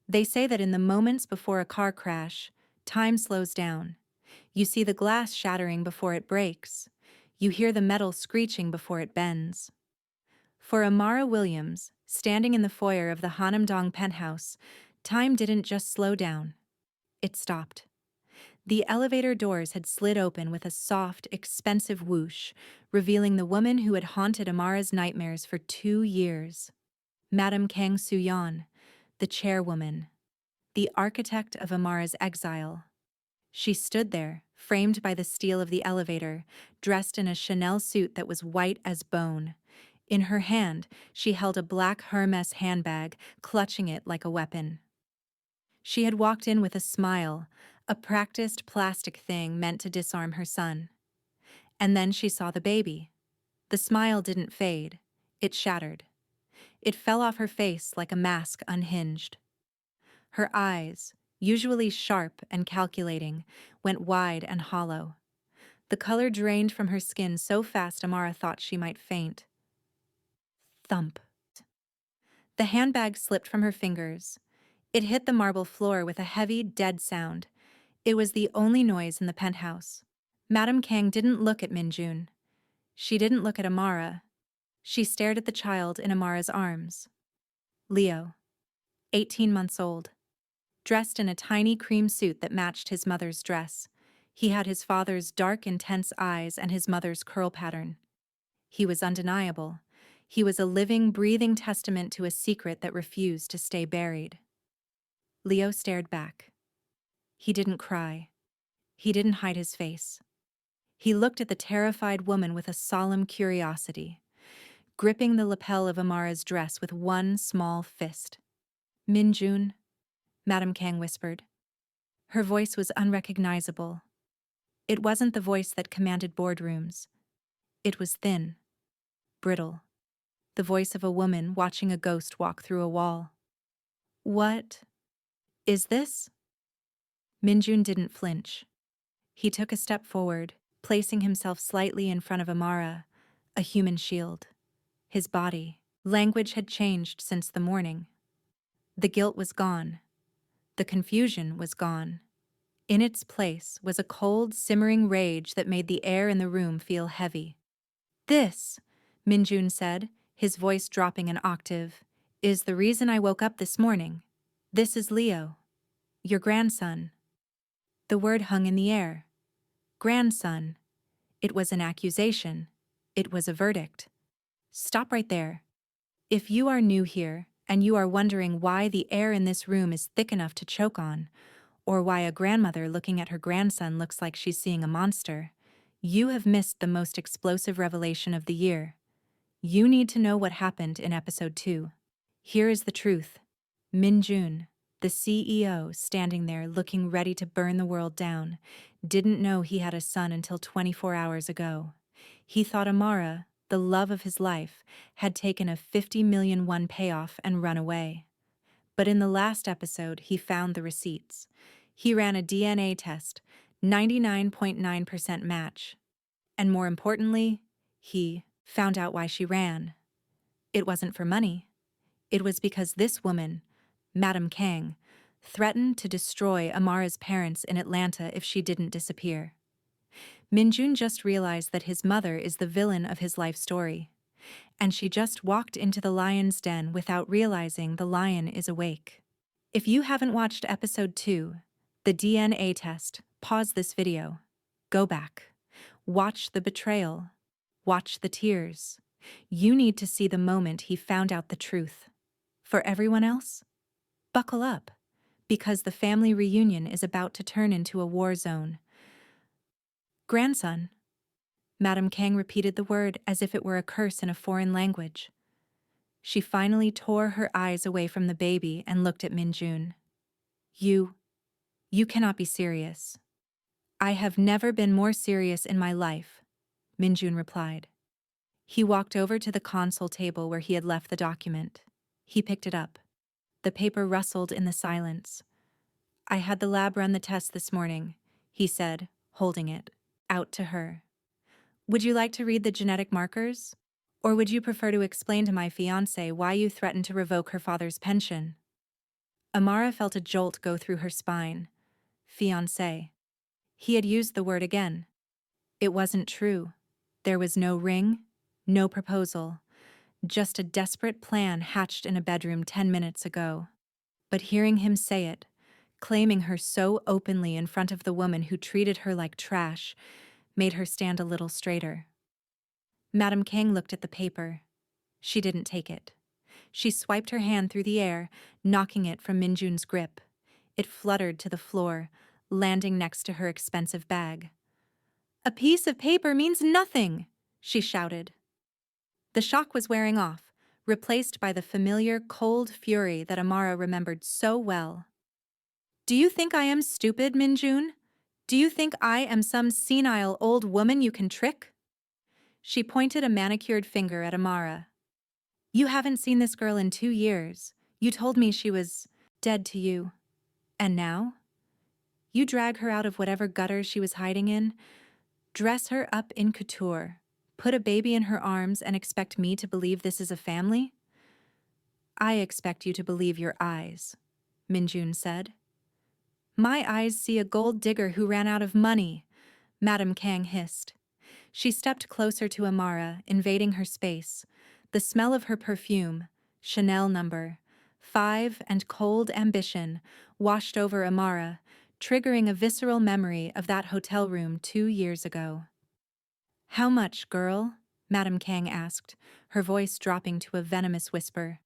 They say that in the moments before a car crash, time slows down. You see the glass shattering before it breaks. You hear the metal screeching before it bends. For Amara Williams, standing in the foyer of the Hannam penthouse, time didn't just slow down. It stopped. The elevator doors had slid open with a soft, expensive whoosh, revealing the woman who had haunted Amara's nightmares for 2 years. Madame Kang Suyon, the chairwoman, the architect of Amara's exile. She stood there, framed by the steel of the elevator, dressed in a Chanel suit that was white as bone. In her hand, she held a black Hermes handbag, clutching it like a weapon. She had walked in with a smile, a practiced plastic thing meant to disarm her son. And then she saw the baby. The smile didn't fade. It shattered. It fell off her face like a mask unhinged. Her eyes, usually sharp and calculating, went wide and hollow. The color drained from her skin so fast Amara thought she might faint. Thump. The handbag slipped from her fingers. It hit the marble floor with a heavy, dead sound. It was the only noise in the penthouse. Madame Kang didn't look at Minjun. She didn't look at Amara. She stared at the child in Amara's arms. Leo, 18 months old. Dressed in a tiny cream suit that matched his mother's dress. He had his father's dark, intense eyes and his mother's curl pattern. He was undeniable. He was a living, breathing testament to a secret that refused to stay buried. Leo stared back. He didn't cry. He didn't hide his face. He looked at the terrified woman with a solemn curiosity, gripping the lapel of Amara's dress with one small fist. Minjun, Madame Kang whispered. Her voice was unrecognizable. It wasn't the voice that commanded boardrooms. It was thin, brittle, the voice of a woman watching a ghost walk through a wall. What is this? Minjun didn't flinch. He took a step forward, placing himself slightly in front of Amara, a human shield. His body, language had changed since the morning. The guilt was gone. The confusion was gone. In its place was a cold, simmering rage that made the air in the room feel heavy. This, Minjun said, his voice dropping an octave, is the reason I woke up this morning. This is Leo, your grandson. The word hung in the air. Grandson. It was an accusation. It was a verdict. Stop right there. If you are new here, and you are wondering why the air in this room is thick enough to choke on, or why a grandmother looking at her grandson looks like she's seeing a monster, you have missed the most explosive revelation of the year. You need to know what happened in episode 2. Here is the truth. Minjun, the CEO, standing there looking ready to burn the world down, didn't know he had a son until 24 hours ago. He thought Amara, the love of his life, had taken a 50 million won payoff and run away. But in the last episode, he found the receipts. He ran a DNA test, 99.9% match. And more importantly, he found out why she ran. It wasn't for money. It was because this woman, Madame Kang, threatened to destroy Amara's parents in Atlanta if she didn't disappear. Minjun just realized that his mother is the villain of his life story. And she just walked into the lion's den without realizing the lion is awake. If you haven't watched episode 2, the DNA test, pause this video. Go back. Watch the betrayal. Watch the tears. You need to see the moment he found out the truth. For everyone else, buckle up, because the family reunion is about to turn into a war zone. Grandson. Madame Kang repeated the word as if it were a curse in a foreign language. She finally tore her eyes away from the baby and looked at Minjun. You cannot be serious. I have never been more serious in my life, Minjun replied. He walked over to the console table where he had left the document. He picked it up. The paper rustled in the silence. I had the lab run the test this morning, he said, holding it out to her. Would you like to read the genetic markers? Or would you prefer to explain to my fiancé why you threatened to revoke her father's pension? Amara felt a jolt go through her spine. Fiancé. He had used the word again. It wasn't true. There was no ring, no proposal, just a desperate plan hatched in a bedroom 10 minutes ago. But hearing him say it, claiming her so openly in front of the woman who treated her like trash, made her stand a little straighter. Madame Kang looked at the paper. She didn't take it. She swiped her hand through the air, knocking it from Minjun's grip. It fluttered to the floor, landing next to her expensive bag. "A piece of paper means nothing!" she shouted. The shock was wearing off, replaced by the familiar cold fury that Amara remembered so well. "Do you think I am stupid, Minjun? Do you think I am some senile old woman you can trick?" She pointed a manicured finger at Amara. "You haven't seen this girl in 2 years. You told me she was dead to you. And now? You drag her out of whatever gutter she was hiding in, dress her up in couture, put a baby in her arms and expect me to believe this is a family?" "I expect you to believe your eyes," Minjun said. "My eyes see a gold digger who ran out of money," Madame Kang hissed. She stepped closer to Amara, invading her space. The smell of her perfume, Chanel number 5 and cold ambition, washed over Amara, triggering a visceral memory of that hotel room 2 years ago. "How much, girl?" Madame Kang asked, her voice dropping to a venomous whisper.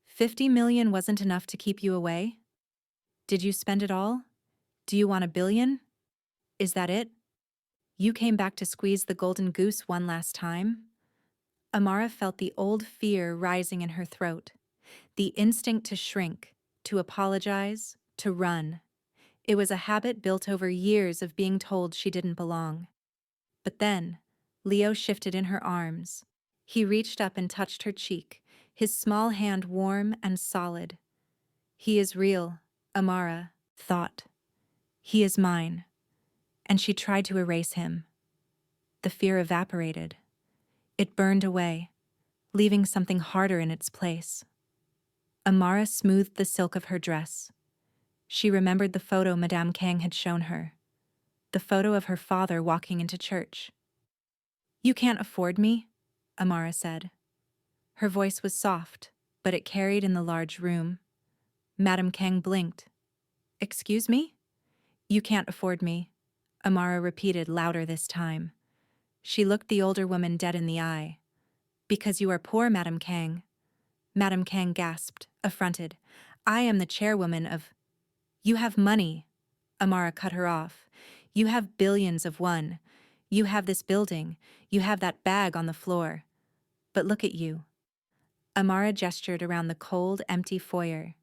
50 million wasn't enough to keep you away? Did you spend it all? Do you want 1 billion? Is that it? You came back to squeeze the golden goose one last time?" Amara felt the old fear rising in her throat, the instinct to shrink, to apologize, to run. It was a habit built over years of being told she didn't belong. But then, Leo shifted in her arms. He reached up and touched her cheek, his small hand warm and solid. "He is real," Amara thought. "He is mine." And she tried to erase him. The fear evaporated. It burned away, leaving something harder in its place. Amara smoothed the silk of her dress. She remembered the photo Madame Kang had shown her. The photo of her father walking into church. "You can't afford me," Amara said. Her voice was soft, but it carried in the large room. Madame Kang blinked. "Excuse me?" "You can't afford me," Amara repeated louder this time. She looked the older woman dead in the eye. "Because you are poor, Madame Kang." Madame Kang gasped, affronted. "I am the chairwoman of—" "You have money," Amara cut her off. "You have billions of one. You have this building. You have that bag on the floor. But look at you." Amara gestured around the cold, empty foyer.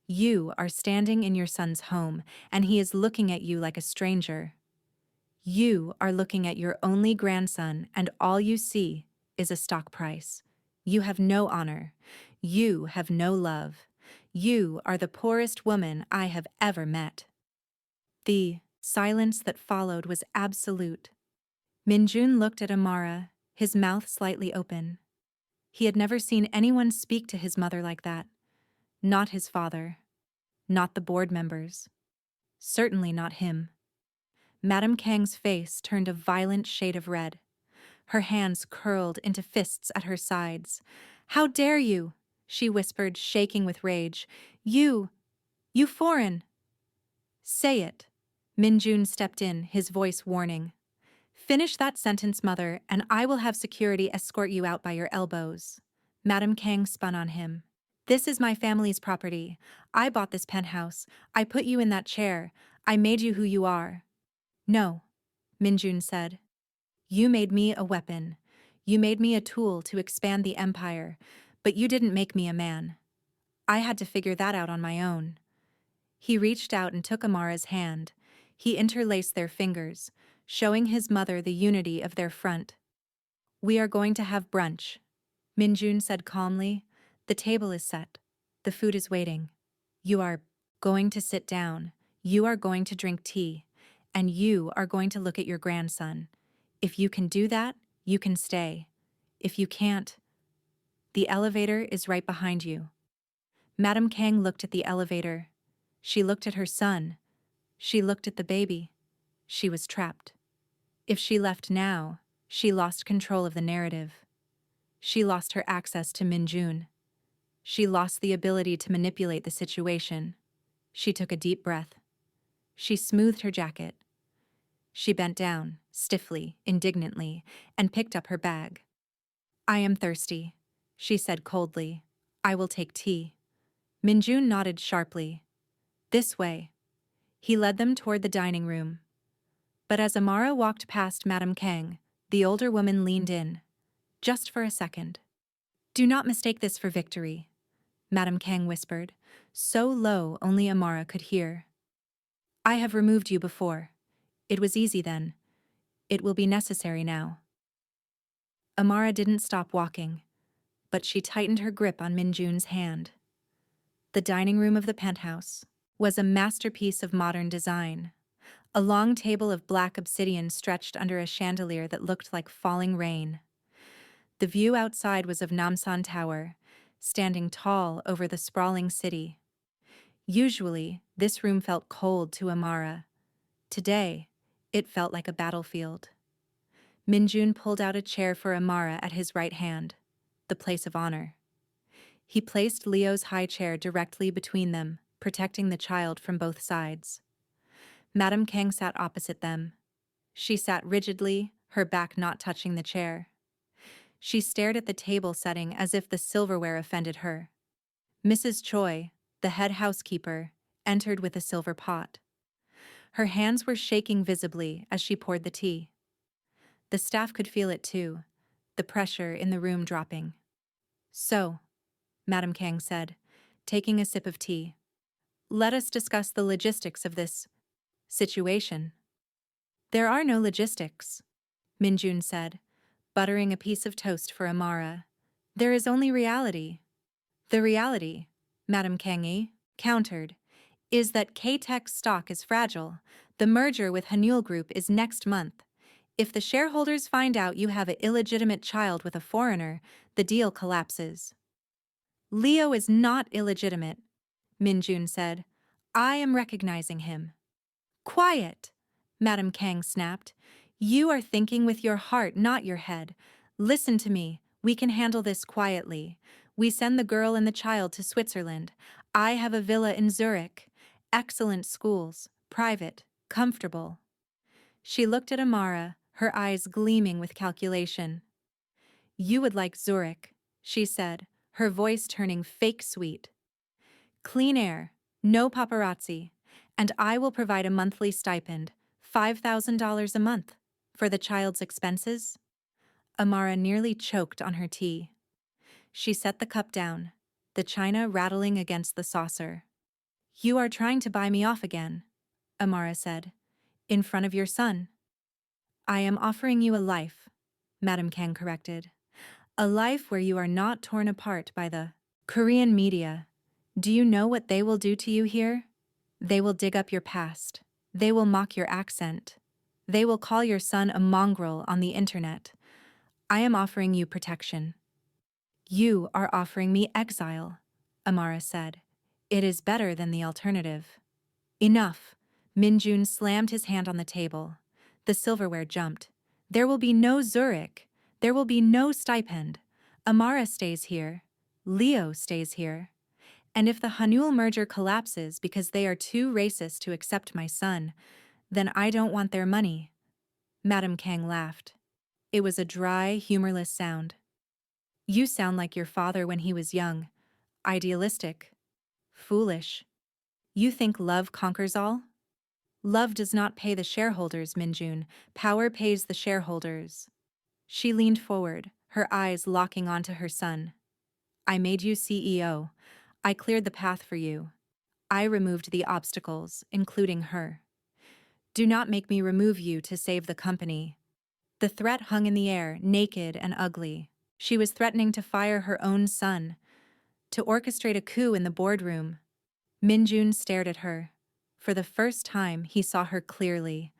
"You are standing in your son's home, and he is looking at you like a stranger. You are looking at your only grandson, and all you see is a stock price. You have no honor. You have no love. You are the poorest woman I have ever met." The silence that followed was absolute. Minjun looked at Amara, his mouth slightly open. He had never seen anyone speak to his mother like that. Not his father. Not the board members. Certainly not him. Madame Kang's face turned a violent shade of red. Her hands curled into fists at her sides. "How dare you?" she whispered, shaking with rage. You foreign." "Say it." Minjun stepped in, his voice warning. "Finish that sentence, mother, and I will have security escort you out by your elbows." Madame Kang spun on him. "This is my family's property. I bought this penthouse. I put you in that chair. I made you who you are." "No," Minjun said. "You made me a weapon. You made me a tool to expand the empire, but you didn't make me a man. I had to figure that out on my own." He reached out and took Amara's hand. He interlaced their fingers, showing his mother the unity of their front. "We are going to have brunch," Minjun said calmly. "The table is set. The food is waiting. You are going to sit down. You are going to drink tea. And you are going to look at your grandson. If you can do that, you can stay. If you can't, the elevator is right behind you." Madame Kang looked at the elevator. She looked at her son. She looked at the baby. She was trapped. If she left now, she lost control of the narrative. She lost her access to Minjun. She lost the ability to manipulate the situation. She took a deep breath. She smoothed her jacket. She bent down, stiffly, indignantly, and picked up her bag. "I am thirsty," she said coldly. "I will take tea." Minjun nodded sharply. "This way." He led them toward the dining room. But as Amara walked past Madame Kang, the older woman leaned in. "Just for a second." "Do not mistake this for victory," Madame Kang whispered, so low only Amara could hear. "I have removed you before. It was easy then. It will be necessary now." Amara didn't stop walking, but she tightened her grip on Minjun's hand. The dining room of the penthouse was a masterpiece of modern design. A long table of black obsidian stretched under a chandelier that looked like falling rain. The view outside was of Namsan Tower, standing tall over the sprawling city. Usually, this room felt cold to Amara. Today, it felt like a battlefield. Minjun pulled out a chair for Amara at his right hand, the place of honor. He placed Leo's high chair directly between them, protecting the child from both sides. Madame Kang sat opposite them. She sat rigidly, her back not touching the chair. She stared at the table setting as if the silverware offended her. Mrs. Choi, the head housekeeper, entered with a silver pot. Her hands were shaking visibly as she poured the tea. The staff could feel it too, the pressure in the room dropping. "So," Madame Kang said, taking a sip of tea, "let us discuss the logistics of this situation." "There are no logistics," Minjun said, buttering a piece of toast for Amara. "There is only reality." "The reality," Madame Kang countered, "is that K-Tech's stock is fragile. The merger with Hannul Group is next month. If the shareholders find out you have an illegitimate child with a foreigner, the deal collapses." "Leo is not illegitimate," Minjun said. "I am recognizing him." "Quiet!" Madame Kang snapped. "You are thinking with your heart, not your head. Listen to me, we can handle this quietly. We send the girl and the child to Switzerland. I have a villa in Zurich. Excellent schools, private, comfortable." She looked at Amara, her eyes gleaming with calculation. "You would like Zurich," she said, her voice turning fake sweet. "Clean air, no paparazzi, and I will provide a monthly stipend, $5,000 a month, for the child's expenses." Amara nearly choked on her tea. She set the cup down, the china rattling against the saucer. "You are trying to buy me off again," Amara said, "in front of your son." "I am offering you a life," Madame Kang corrected. "A life where you are not torn apart by the Korean media. Do you know what they will do to you here? They will dig up your past. They will mock your accent. They will call your son a mongrel on the internet. I am offering you protection." "You are offering me exile," Amara said. "It is better than the alternative." "Enough." Minjun slammed his hand on the table. The silverware jumped. "There will be no Zurich. There will be no stipend. Amara stays here. Leo stays here. And if the Hannul merger collapses because they are too racist to accept my son, then I don't want their money." Madame Kang laughed. It was a dry, humorless sound. "You sound like your father when he was young. Idealistic. Foolish. You think love conquers all? Love does not pay the shareholders, Minjun. Power pays the shareholders." She leaned forward, her eyes locking onto her son. "I made you CEO. I cleared the path for you. I removed the obstacles, including her. Do not make me remove you to save the company." The threat hung in the air, naked and ugly. She was threatening to fire her own son, to orchestrate a coup in the boardroom. Minjun stared at her. For the first time, he saw her clearly,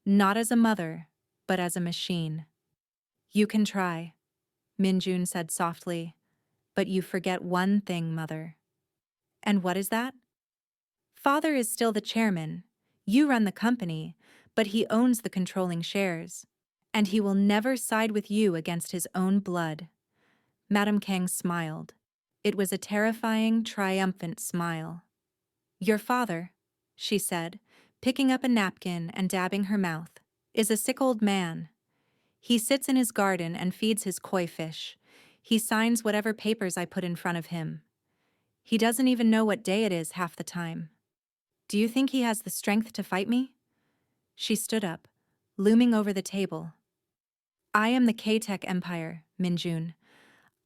not as a mother, but as a machine. "You can try," Minjun said softly, "but you forget one thing, mother. And what is that? Father is still the chairman. You run the company, but he owns the controlling shares. And he will never side with you against his own blood. Madame Kang smiled. It was a terrifying, triumphant smile. Your father, she said, picking up a napkin and dabbing her mouth, is a sick old man. He sits in his garden and feeds his koi fish. He signs whatever papers I put in front of him. He doesn't even know what day it is half the time. Do you think he has the strength to fight me? She stood up, looming over the table. I am the K-Tech Empire, Minjun.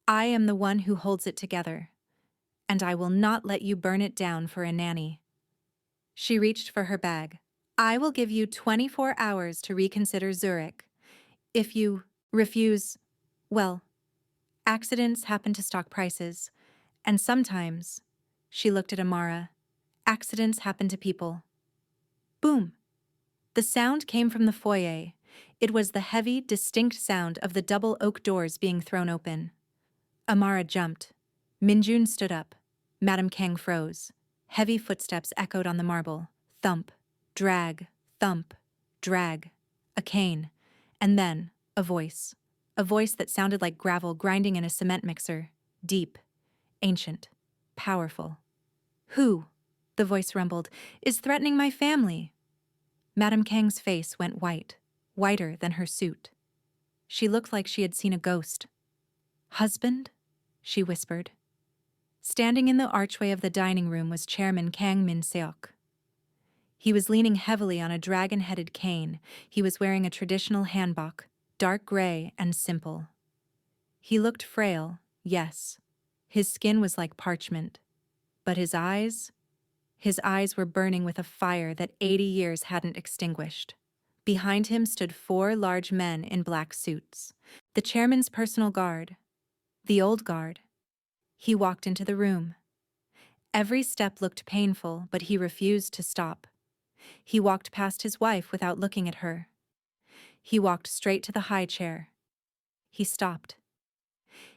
I am the one who holds it together. And I will not let you burn it down for a nanny. She reached for her bag. I will give you 24 hours to reconsider Zurich. If you refuse, well, accidents happen to stock prices. And sometimes, she looked at Amara, accidents happen to people. Boom! The sound came from the foyer. It was the heavy, distinct sound of the double oak doors being thrown open. Amara jumped. Minjun stood up. Madame Kang froze. Heavy footsteps echoed on the marble. Thump, drag, thump, drag. A cane. And then, a voice. A voice that sounded like gravel grinding in a cement mixer. Deep, ancient, powerful. Who, the voice rumbled, is threatening my family? Madame Kang's face went white, whiter than her suit. She looked like she had seen a ghost. Husband? She whispered. Standing in the archway of the dining room was Chairman Kang Min-seok. He was leaning heavily on a dragon-headed cane. He was wearing a traditional hanbok, dark gray and simple. He looked frail, yes. His skin was like parchment. But his eyes were burning with a fire that 80 years hadn't extinguished. Behind him stood 4 large men in black suits. The chairman's personal guard. The old guard. He walked into the room. Every step looked painful, but he refused to stop. He walked past his wife without looking at her. He walked straight to the high chair. He stopped.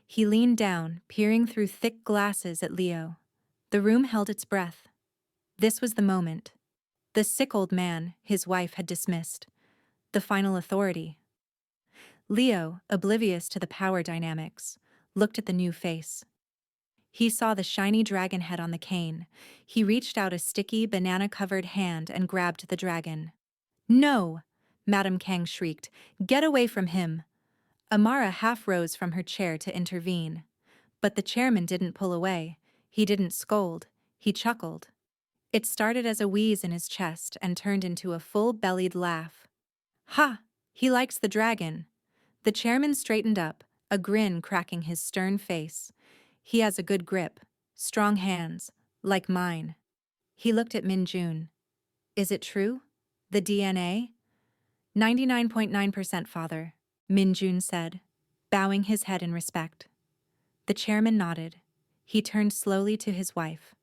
He leaned down, peering through thick glasses at Leo. The room held its breath. This was the moment. The sick old man his wife had dismissed. The final authority. Leo, oblivious to the power dynamics, looked at the new face. He saw the shiny dragon head on the cane. He reached out a sticky, banana-covered hand and grabbed the dragon. No! Madame Kang shrieked. Get away from him! Amara half rose from her chair to intervene. But the chairman didn't pull away. He didn't scold. He chuckled. It started as a wheeze in his chest and turned into a full-bellied laugh. Ha! He likes the dragon. The chairman straightened up, a grin cracking his stern face. He has a good grip, strong hands, like mine. He looked at Minjun. Is it true? The DNA? 99.9% father, Minjun said, bowing his head in respect. The chairman nodded. He turned slowly to his wife.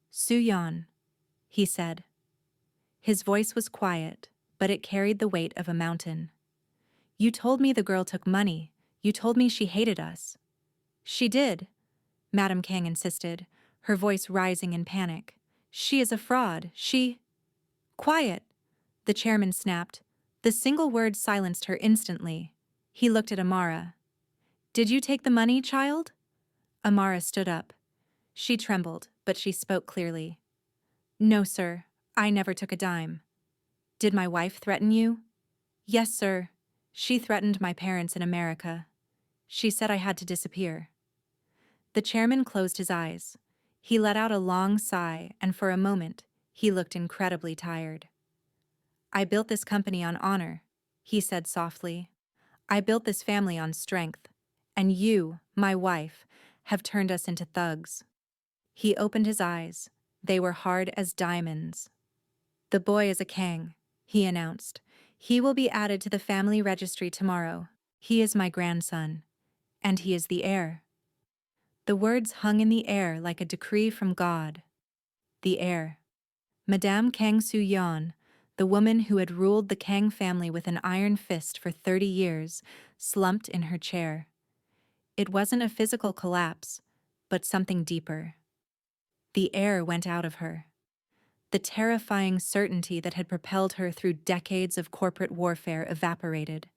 Su-yeon, he said. His voice was quiet, but it carried the weight of a mountain. You told me the girl took money. You told me she hated us. She did, Madame Kang insisted, her voice rising in panic. She is a fraud. She... Quiet, the chairman snapped. The single word silenced her instantly. He looked at Amara. Did you take the money, child? Amara stood up. She trembled, but she spoke clearly. No, sir. I never took a dime. Did my wife threaten you? Yes, sir. She threatened my parents in America. She said I had to disappear. The chairman closed his eyes. He let out a long sigh, and for a moment, he looked incredibly tired. I built this company on honor, he said softly. I built this family on strength. And you, my wife, have turned us into thugs. He opened his eyes. They were hard as diamonds. The boy is a Kang, he announced. He will be added to the family registry tomorrow. He is my grandson. And he is the heir. The words hung in the air like a decree from God. The heir. Madame Kang Su-yeon, the woman who had ruled the Kang family with an iron fist for 30 years, slumped in her chair. It wasn't a physical collapse, but something deeper. The air went out of her. The terrifying certainty that had propelled her through decades of corporate warfare evaporated.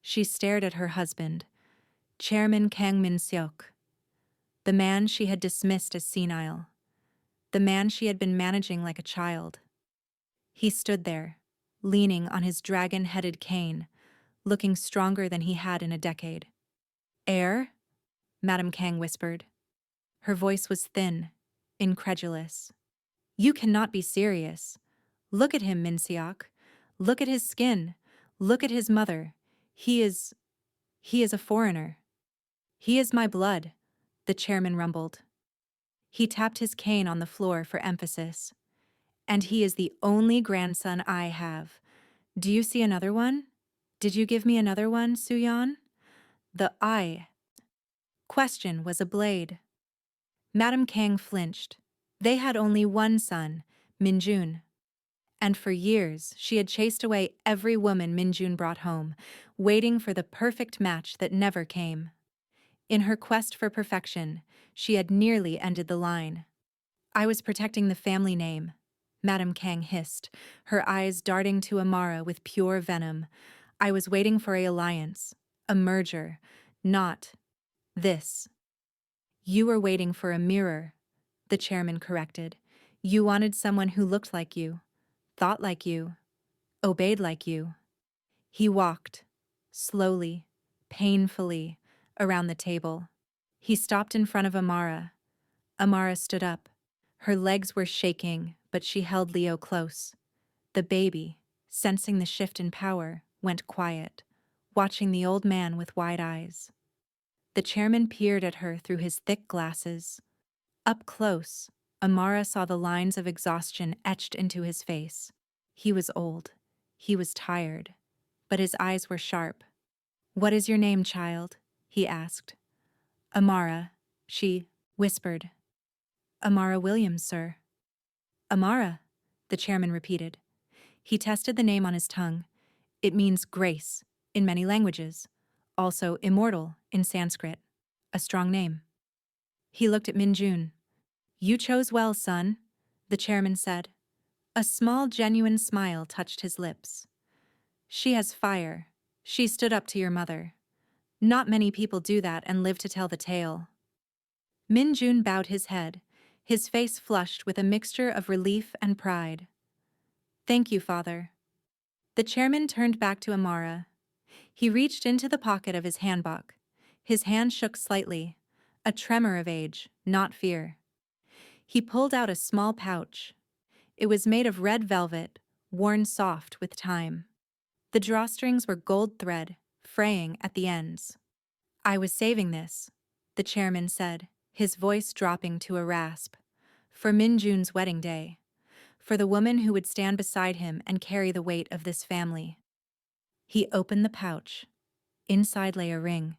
She stared at her husband, Chairman Kang Min-seok, the man she had dismissed as senile, the man she had been managing like a child. He stood there, leaning on his dragon-headed cane, looking stronger than he had in a decade. "Heir?" Madame Kang whispered. Her voice was thin, incredulous. "You cannot be serious. Look at him, Min-seok. Look at his skin. Look at his mother. He is a foreigner." "He is my blood," the chairman rumbled. He tapped his cane on the floor for emphasis. "And he is the only grandson I have. Do you see another one? Did you give me another one, Soo-yeon?" The "I" question was a blade. Madame Kang flinched. They had only one son, Min-jun. And for years, she had chased away every woman Min-jun brought home, waiting for the perfect match that never came. In her quest for perfection, she had nearly ended the line. "I was protecting the family name," Madame Kang hissed, her eyes darting to Amara with pure venom. "I was waiting for an alliance, a merger, not this." "You were waiting for a mirror," the chairman corrected. "You wanted someone who looked like you, thought like you, obeyed like you." He walked, slowly, painfully, around the table. He stopped in front of Amara. Amara stood up. Her legs were shaking, but she held Leo close. The baby, sensing the shift in power, went quiet, watching the old man with wide eyes. The chairman peered at her through his thick glasses. Up close, Amara saw the lines of exhaustion etched into his face. He was old. He was tired. But his eyes were sharp. "What is your name, child?" he asked. "Amara," she whispered. "Amara Williams, sir." "Amara," the chairman repeated. He tested the name on his tongue. "It means grace in many languages, also immortal in Sanskrit. A strong name." He looked at Min-jun. "You chose well, son," the chairman said. A small, genuine smile touched his lips. "She has fire. She stood up to your mother. Not many people do that and live to tell the tale." Min-jun bowed his head, his face flushed with a mixture of relief and pride. "Thank you, father." The chairman turned back to Amara. He reached into the pocket of his handbag. His hand shook slightly, a tremor of age, not fear. He pulled out a small pouch. It was made of red velvet, worn soft with time. The drawstrings were gold thread, fraying at the ends. "I was saving this," the chairman said, his voice dropping to a rasp, "for Min-jun's wedding day, for the woman who would stand beside him and carry the weight of this family." He opened the pouch. Inside lay a ring.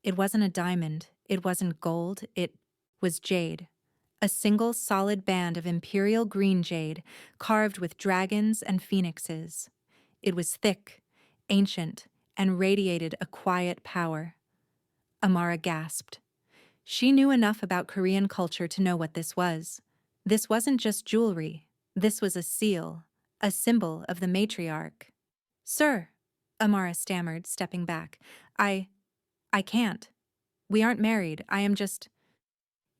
It wasn't a diamond, it wasn't gold, it was jade. A single solid band of imperial green jade, carved with dragons and phoenixes. It was thick, ancient, and radiated a quiet power. Amara gasped. She knew enough about Korean culture to know what this was. This wasn't just jewelry. This was a seal, a symbol of the matriarch. "Sir," Amara stammered, stepping back. I can't. We aren't married. I am just—"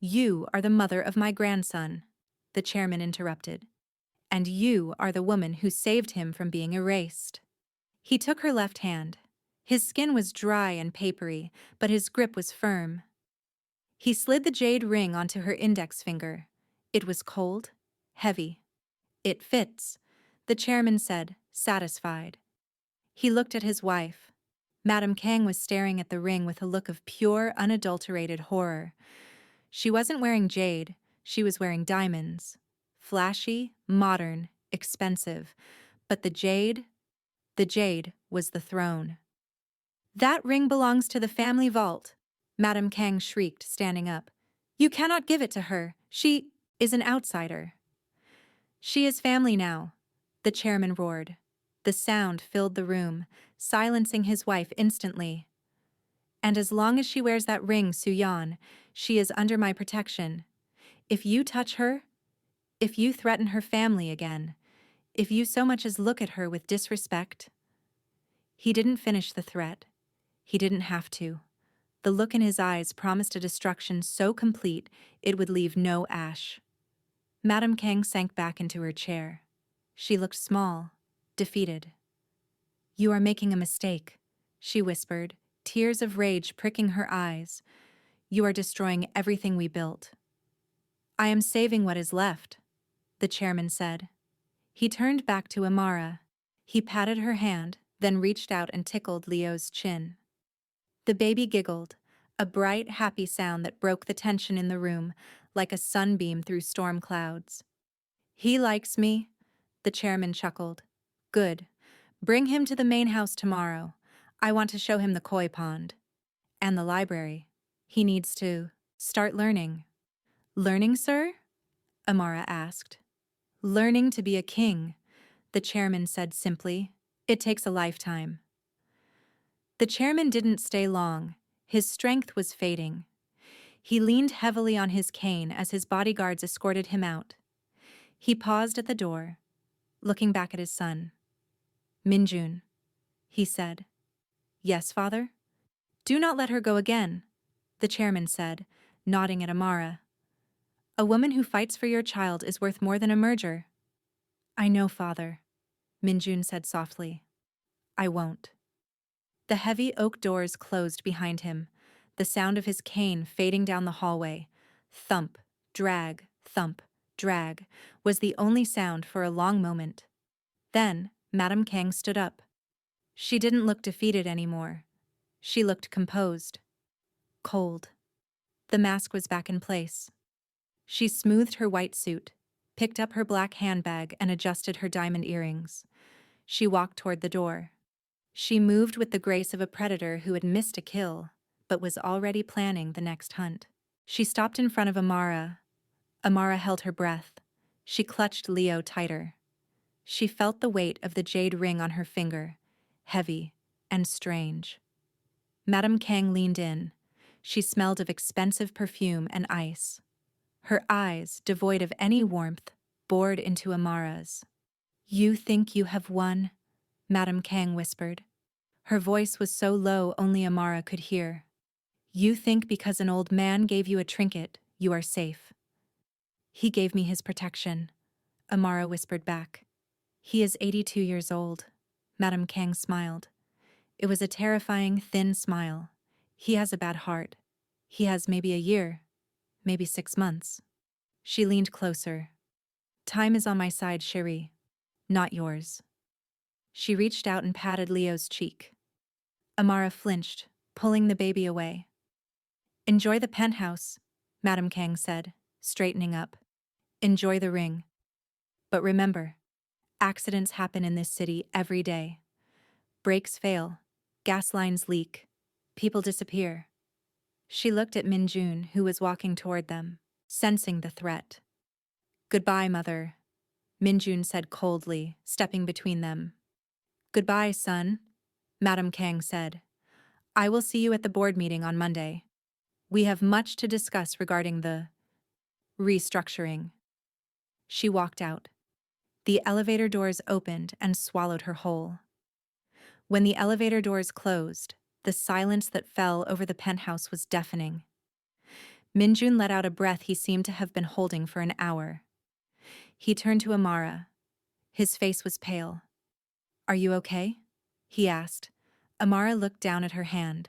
"You are the mother of my grandson," the chairman interrupted. "And you are the woman who saved him from being erased." He took her left hand. His skin was dry and papery, but his grip was firm. He slid the jade ring onto her index finger. It was cold, heavy. "It fits," the chairman said, satisfied. He looked at his wife. Madame Kang was staring at the ring with a look of pure, unadulterated horror. She wasn't wearing jade, she was wearing diamonds. Flashy, modern, expensive. But the jade was the throne. "That ring belongs to the family vault," Madame Kang shrieked, standing up. "You cannot give it to her. She is an outsider." "She is family now," the chairman roared. The sound filled the room, silencing his wife instantly. "And as long as she wears that ring, Soo-yeon, she is under my protection. If you touch her, if you threaten her family again, if you so much as look at her with disrespect." He didn't finish the threat. He didn't have to. The look in his eyes promised a destruction so complete it would leave no ash. Madame Kang sank back into her chair. She looked small, defeated. "You are making a mistake," she whispered, tears of rage pricking her eyes. "You are destroying everything we built." "I am saving what is left," the chairman said. He turned back to Amara. He patted her hand, then reached out and tickled Leo's chin. The baby giggled, a bright, happy sound that broke the tension in the room like a sunbeam through storm clouds. "He likes me," the chairman chuckled. "Good. Bring him to the main house tomorrow. I want to show him the koi pond. And the library. He needs to start learning." "Learning, sir?" Amara asked. "Learning to be a king," the chairman said simply. "It takes a lifetime." The chairman didn't stay long. His strength was fading. He leaned heavily on his cane as his bodyguards escorted him out. He paused at the door, looking back at his son. "Minjun," he said. "Yes, father?" "Do not let her go again," the chairman said, nodding at Amara. "A woman who fights for your child is worth more than a merger." "I know, father," Minjun said softly. "I won't." The heavy oak doors closed behind him, the sound of his cane fading down the hallway. Thump, drag, was the only sound for a long moment. Then, Madame Kang stood up. She didn't look defeated anymore. She looked composed. Cold. The mask was back in place. She smoothed her white suit, picked up her black handbag and adjusted her diamond earrings. She walked toward the door. She moved with the grace of a predator who had missed a kill, but was already planning the next hunt. She stopped in front of Amara. Amara held her breath. She clutched Leo tighter. She felt the weight of the jade ring on her finger, heavy and strange. Madame Kang leaned in. She smelled of expensive perfume and ice. Her eyes, devoid of any warmth, bored into Amara's. "You think you have won?" Madame Kang whispered. Her voice was so low only Amara could hear. "You think because an old man gave you a trinket, you are safe." "He gave me his protection," Amara whispered back. "He is 82 years old." Madame Kang smiled. It was a terrifying, thin smile. "He has a bad heart. He has maybe a year, maybe 6 months." She leaned closer. "Time is on my side, chérie, not yours." She reached out and patted Leo's cheek. Amara flinched, pulling the baby away. "Enjoy the penthouse," Madame Kang said, straightening up. "Enjoy the ring. But remember, accidents happen in this city every day. Brakes fail, gas lines leak, people disappear." She looked at Minjun, who was walking toward them, sensing the threat. "Goodbye, mother," Minjun said coldly, stepping between them. "Goodbye, son," Madame Kang said. "I will see you at the board meeting on Monday. We have much to discuss regarding the restructuring." She walked out. The elevator doors opened and swallowed her whole. When the elevator doors closed, the silence that fell over the penthouse was deafening. Minjun let out a breath he seemed to have been holding for an hour. He turned to Amara. His face was pale. "Are you okay?" he asked. Amara looked down at her hand.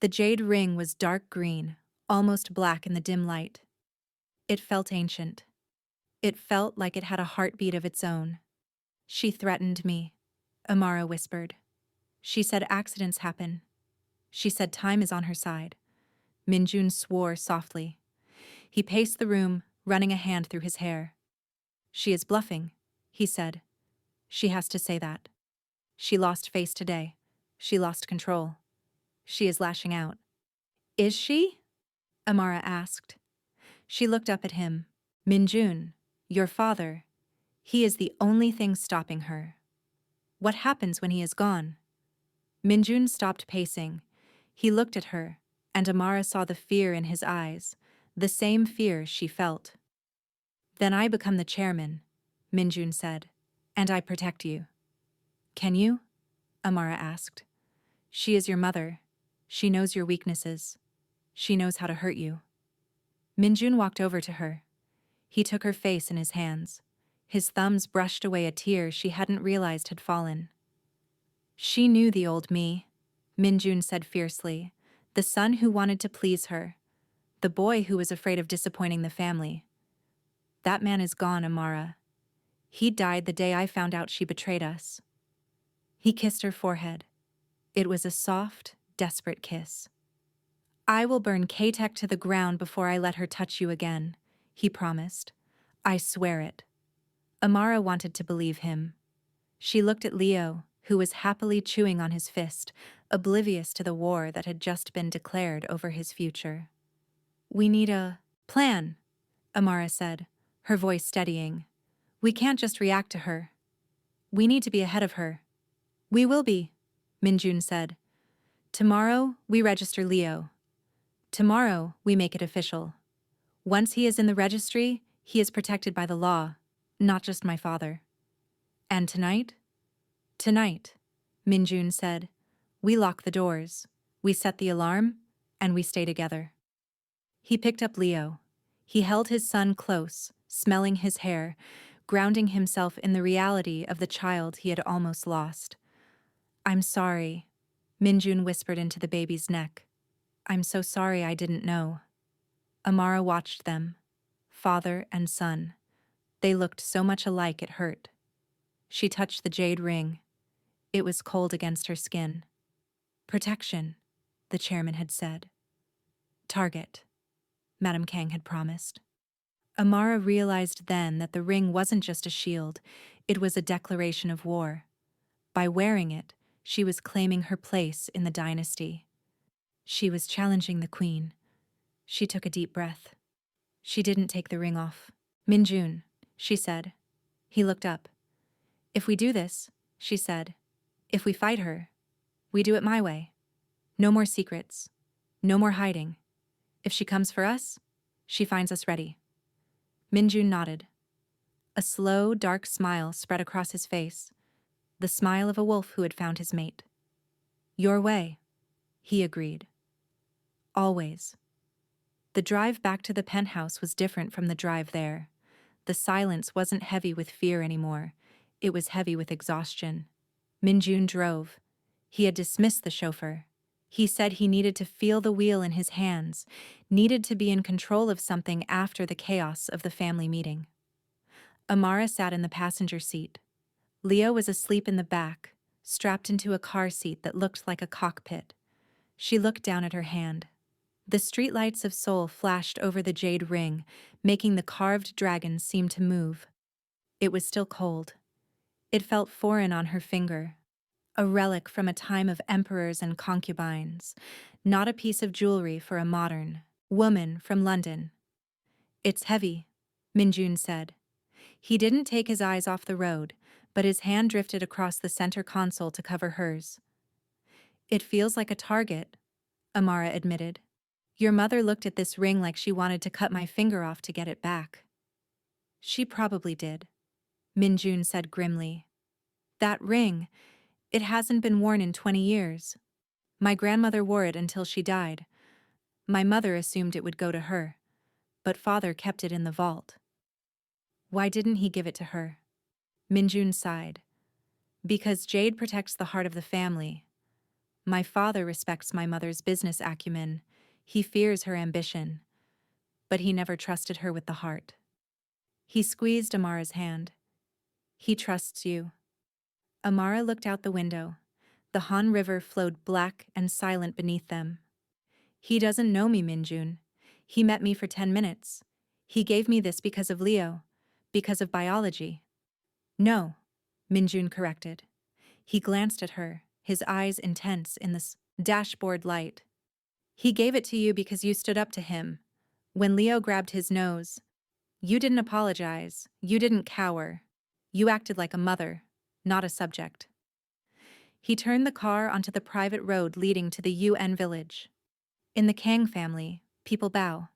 The jade ring was dark green, almost black in the dim light. It felt ancient. It felt like it had a heartbeat of its own. "She threatened me," Amara whispered. "She said accidents happen. She said time is on her side." Minjun swore softly. He paced the room, running a hand through his hair. "She is bluffing," he said. "She has to say that. She lost face today. She lost control. She is lashing out." "Is she?" Amara asked. She looked up at him. "Minjun, your father. He is the only thing stopping her. What happens when he is gone?" Minjun stopped pacing. He looked at her, and Amara saw the fear in his eyes, the same fear she felt. Then I become the chairman, Minjun said, and I protect you. Can you? Amara asked. She is your mother. She knows your weaknesses. She knows how to hurt you. Minjun walked over to her. He took her face in his hands. His thumbs brushed away a tear she hadn't realized had fallen. She knew the old me, Minjun said fiercely, the son who wanted to please her, the boy who was afraid of disappointing the family. That man is gone, Amara. He died the day I found out she betrayed us. He kissed her forehead. It was a soft, desperate kiss. I will burn K-Tech to the ground before I let her touch you again, he promised. I swear it. Amara wanted to believe him. She looked at Leo, who was happily chewing on his fist, oblivious to the war that had just been declared over his future. We need a plan, Amara said, her voice steadying. We can't just react to her. We need to be ahead of her. We will be, Minjun said. Tomorrow, we register Leo. Tomorrow, we make it official. Once he is in the registry, he is protected by the law, not just my father. And tonight? Tonight, Minjun said. We lock the doors, we set the alarm, and we stay together. He picked up Leo. He held his son close, smelling his hair, grounding himself in the reality of the child he had almost lost. I'm sorry, Minjun whispered into the baby's neck. I'm so sorry I didn't know. Amara watched them, father and son. They looked so much alike it hurt. She touched the jade ring. It was cold against her skin. Protection, the chairman had said. Target, Madame Kang had promised. Amara realized then that the ring wasn't just a shield, it was a declaration of war. By wearing it, she was claiming her place in the dynasty. She was challenging the queen. She took a deep breath. She didn't take the ring off. Minjun, she said. He looked up. If we do this, she said, if we fight her, we do it my way. No more secrets. No more hiding. If she comes for us, she finds us ready. Minjun nodded. A slow, dark smile spread across his face, the smile of a wolf who had found his mate. Your way, he agreed. Always. The drive back to the penthouse was different from the drive there. The silence wasn't heavy with fear anymore. It was heavy with exhaustion. Minjun drove. He had dismissed the chauffeur. He said he needed to feel the wheel in his hands, needed to be in control of something after the chaos of the family meeting. Amara sat in the passenger seat. Leo was asleep in the back, strapped into a car seat that looked like a cockpit. She looked down at her hand. The streetlights of Seoul flashed over the jade ring, making the carved dragon seem to move. It was still cold. It felt foreign on her finger. A relic from a time of emperors and concubines, not a piece of jewelry for a modern woman from London. It's heavy, Minjun said. He didn't take his eyes off the road, but his hand drifted across the center console to cover hers. It feels like a target, Amara admitted. Your mother looked at this ring like she wanted to cut my finger off to get it back. She probably did, Minjun said grimly. That ring, it hasn't been worn in 20 years. My grandmother wore it until she died. My mother assumed it would go to her, but father kept it in the vault. Why didn't he give it to her? Minjun sighed. Because jade protects the heart of the family. My father respects my mother's business acumen. He fears her ambition. But he never trusted her with the heart. He squeezed Amara's hand. He trusts you. Amara looked out the window. The Han River flowed black and silent beneath them. He doesn't know me, Minjun. He met me for 10 minutes. He gave me this because of Leo, because of biology. No, Minjun corrected. He glanced at her, his eyes intense in the dashboard light. He gave it to you because you stood up to him. When Leo grabbed his nose, you didn't apologize, you didn't cower. You acted like a mother, not a subject. He turned the car onto the private road leading to the UN village. In the Kang family, people bow.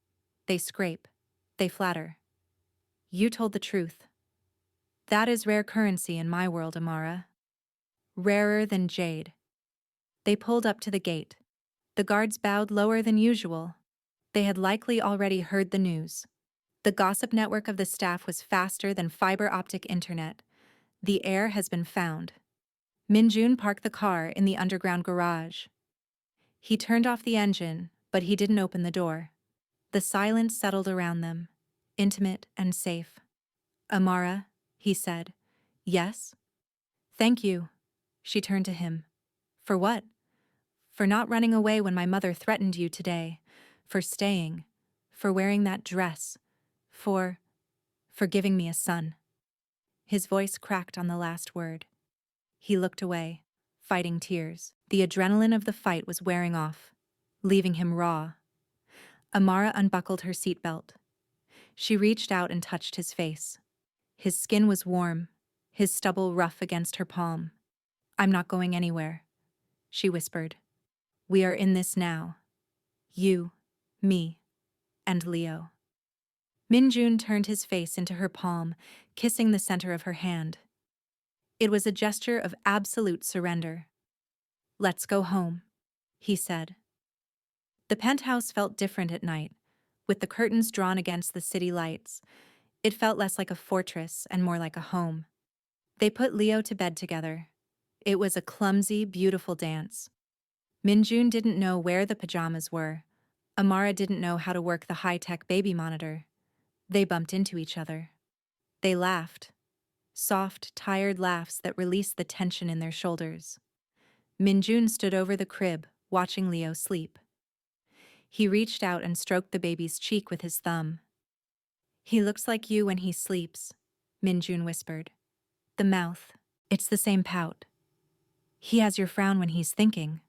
They scrape. They flatter. You told the truth. That is rare currency in my world, Amara. Rarer than jade. They pulled up to the gate. The guards bowed lower than usual. They had likely already heard the news. The gossip network of the staff was faster than fiber optic internet. The heir has been found. Minjun parked the car in the underground garage. He turned off the engine, but he didn't open the door. The silence settled around them, intimate and safe. Amara, he said. Yes? Thank you. She turned to him. For what? For not running away when my mother threatened you today. For staying. For wearing that dress. For giving me a son. His voice cracked on the last word. He looked away, fighting tears. The adrenaline of the fight was wearing off, leaving him raw. Amara unbuckled her seatbelt. She reached out and touched his face. His skin was warm, his stubble rough against her palm. I'm not going anywhere, she whispered. We are in this now. You, me, and Leo. Minjun turned his face into her palm, kissing the center of her hand. It was a gesture of absolute surrender. Let's go home, he said. The penthouse felt different at night, with the curtains drawn against the city lights. It felt less like a fortress and more like a home. They put Leo to bed together. It was a clumsy, beautiful dance. Minjun didn't know where the pajamas were. Amara didn't know how to work the high-tech baby monitor. They bumped into each other. They laughed. Soft, tired laughs that released the tension in their shoulders. Minjun stood over the crib, watching Leo sleep. He reached out and stroked the baby's cheek with his thumb. He looks like you when he sleeps, Minjun whispered. The mouth, it's the same pout. He has your frown when he's thinking,